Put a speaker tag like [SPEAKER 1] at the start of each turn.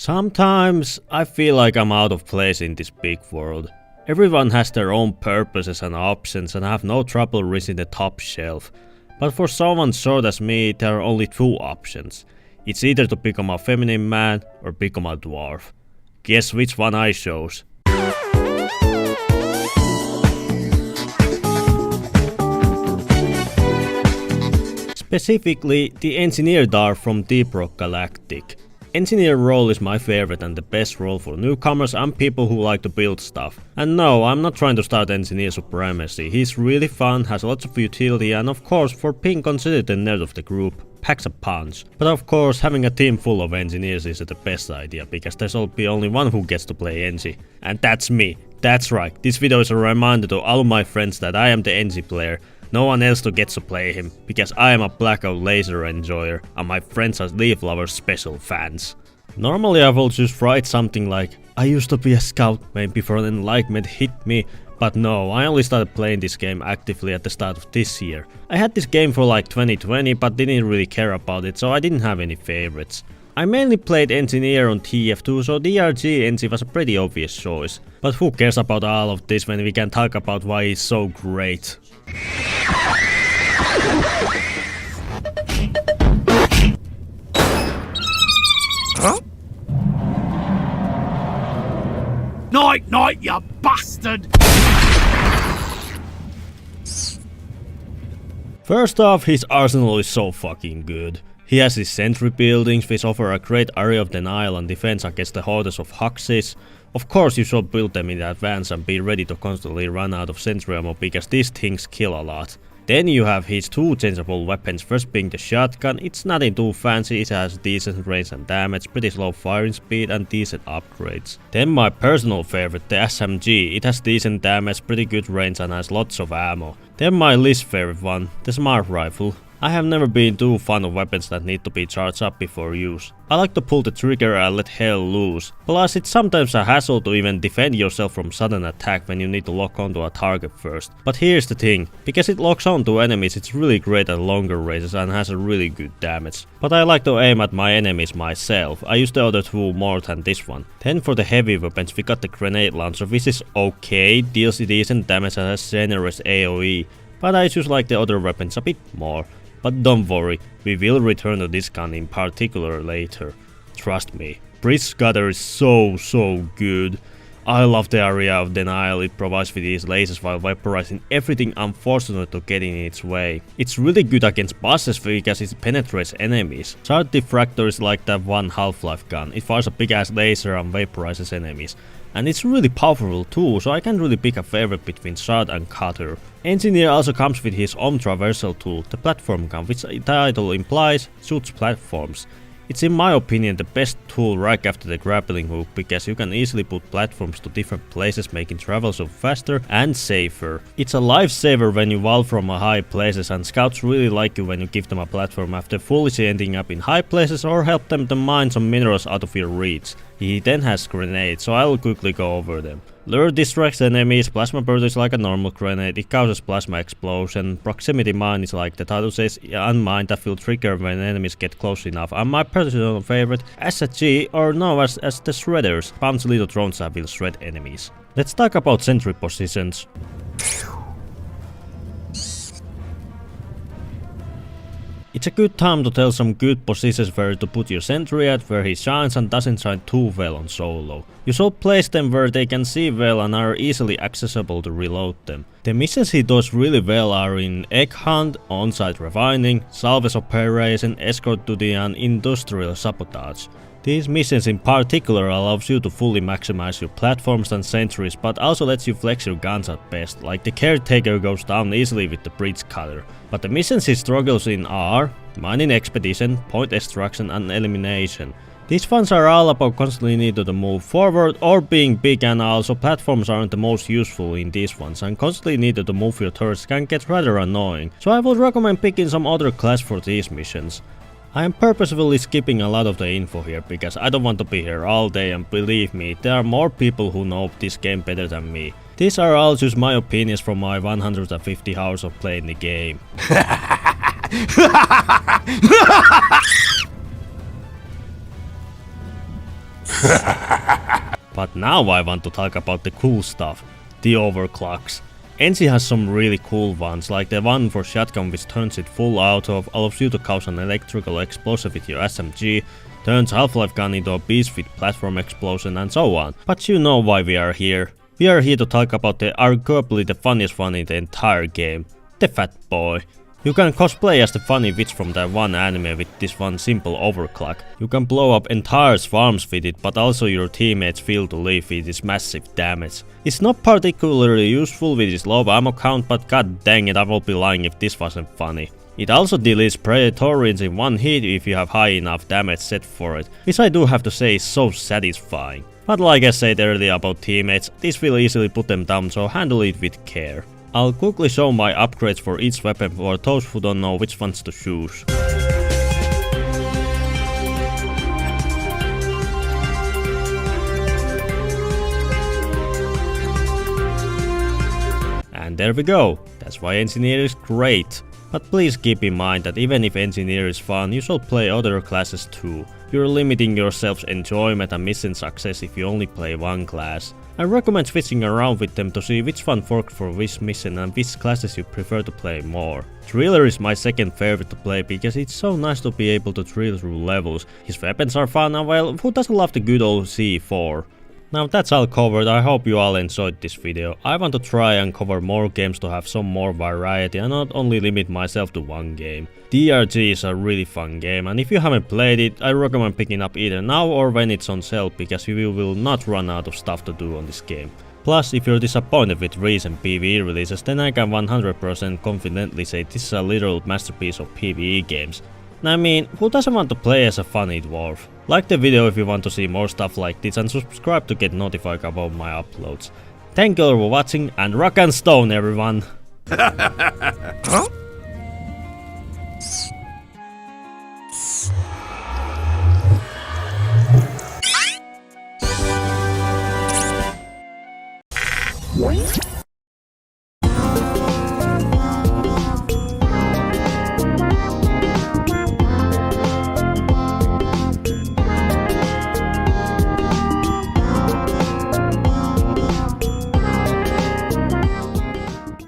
[SPEAKER 1] Sometimes I feel like I'm out of place in this big world. Everyone has their own purposes and options and I have no trouble reaching the top shelf. But for someone short as me, there are only two options. It's either to become a feminine man or become a dwarf. Guess which one I chose? Specifically, the engineer dwarf from Deep Rock Galactic. Engineer role is my favorite and the best role for newcomers and people who like to build stuff. And no, I'm not trying to start engineer supremacy, he's really fun, has lots of utility and of course for being considered the nerd of the group, packs a punch. But of course having a team full of engineers is the best idea, because there'll be only one who gets to play Engi. And that's me. That's right, this video is a reminder to all my friends that I am the Engi player. No one else gets to play him, because I am a blackout laser enjoyer and my friends are Leaf Lovers special fans. Normally I will just write something like, I used to be a scout maybe before an enlightenment hit me, but no, I only started playing this game actively at the start of this year. I had this game for like 2020 but didn't really care about it, so I didn't have any favorites. I mainly played Engineer on TF2, so DRG Engi was a pretty obvious choice. But who cares about all of this when we can talk about why he's so great.
[SPEAKER 2] Huh? Night, night, you bastard!
[SPEAKER 1] First off, his arsenal is so fucking good. He has his Sentry buildings, which offer a great area of denial and defense against the hordes of Huxes. Of course you should build them in advance and be ready to constantly run out of Sentry ammo, because these things kill a lot. Then you have his two changeable weapons, first being the shotgun. It's nothing too fancy, it has decent range and damage, pretty slow firing speed and decent upgrades. Then my personal favorite, the SMG. It has decent damage, pretty good range and has lots of ammo. Then my least favorite one, the smart rifle. I have never been too fond of weapons that need to be charged up before use. I like to pull the trigger and let hell loose. Plus it's sometimes a hassle to even defend yourself from sudden attack when you need to lock onto a target first. But here's the thing, because it locks onto enemies it's really great at longer ranges and has a really good damage. But I like to aim at my enemies myself, I use the other two more than this one. Then for the heavy weapons we got the grenade launcher, which is okay, deals decent damage and has generous AoE. But I just like the other weapons a bit more. But don't worry, we will return to this gun in particular later. Trust me, Bridge Cutter is so good. I love the area of denial it provides with these lasers while vaporizing everything unfortunate to get in its way. It's really good against bosses because it penetrates enemies. Shard Diffractor is like that one Half-Life gun, it fires a big ass laser and vaporizes enemies. And it's really powerful too, so I can't really pick a favorite between Shard and Cutter. Engineer also comes with his own traversal tool, the platform gun, which the title implies shoots platforms. It's in my opinion the best tool right after the grappling hook, because you can easily put platforms to different places, making travel so faster and safer. It's a lifesaver when you fall from high places, and scouts really like you when you give them a platform after foolishly ending up in high places or help them to mine some minerals out of your reach. He then has grenades, so I'll quickly go over them. Lure distracts enemies, plasma burst is like a normal grenade, it causes plasma explosion, proximity mine is like the title says, unmine that will trigger when enemies get close enough, and my personal favorite, SG, or known as the shredders, bounce little drones that will shred enemies. Let's talk about Sentry positions. It's a good time to tell some good positions where to put your Sentry at, where he shines and doesn't shine too well on solo. You should place them where they can see well and are easily accessible to reload them. The missions he does really well are in Egg Hunt, On-Site Refining, Salvage Operation, Escort Duty and Industrial Sabotage. These missions in particular allows you to fully maximize your platforms and sentries, but also lets you flex your guns at best, like the Caretaker goes down easily with the Bridge Cutter. But the missions he struggles in are Mining Expedition, Point Extraction and Elimination. These ones are all about constantly needing to move forward or being big, and also platforms aren't the most useful in these ones, and constantly needing to move your turrets can get rather annoying, so I would recommend picking some other class for these missions. I am purposefully skipping a lot of the info here because I don't want to be here all day, and believe me, there are more people who know this game better than me. These are all just my opinions from my 150 hours of playing the game. But now I want to talk about the cool stuff, the overclocks. Engi has some really cool ones, like the one for shotgun which turns it full auto, allows you to cause an electrical explosion with your SMG, turns Half-Life gun into a beast with platform explosion and so on. But you know why we are here. We are here to talk about arguably the funniest one in the entire game, the Fat Boy. You can cosplay as the funny witch from that one anime with this one simple overclock. You can blow up entire swarms with it, but also your teammates feel to live with this massive damage. It's not particularly useful with its low ammo count, but god dang it, I will be lying if this wasn't funny. It also deletes Praetorians in one hit if you have high enough damage set for it, which I do have to say is so satisfying. But like I said earlier about teammates, this will easily put them down, so handle it with care. I'll quickly show my upgrades for each weapon for those who don't know which ones to choose. And there we go, that's why Engineer is great. But please keep in mind that even if Engineer is fun, you should play other classes too. You're limiting yourself's enjoyment and mission success if you only play one class. I recommend switching around with them to see which one worked for which mission and which classes you prefer to play more. Driller is my second favorite to play because it's so nice to be able to drill through levels. His weapons are fun and well, who doesn't love the good old C4? Now that's all covered, I hope you all enjoyed this video. I want to try and cover more games to have some more variety and not only limit myself to one game. DRG is a really fun game, and if you haven't played it, I recommend picking up either now or when it's on sale because you will not run out of stuff to do on this game. Plus, if you're disappointed with recent PvE releases, then I can 100% confidently say this is a literal masterpiece of PvE games. I mean, who doesn't want to play as a funny dwarf? Like the video if you want to see more stuff like this and subscribe to get notified about my uploads. Thank you all for watching and rock and stone everyone!
[SPEAKER 2] Huh?
[SPEAKER 3] What?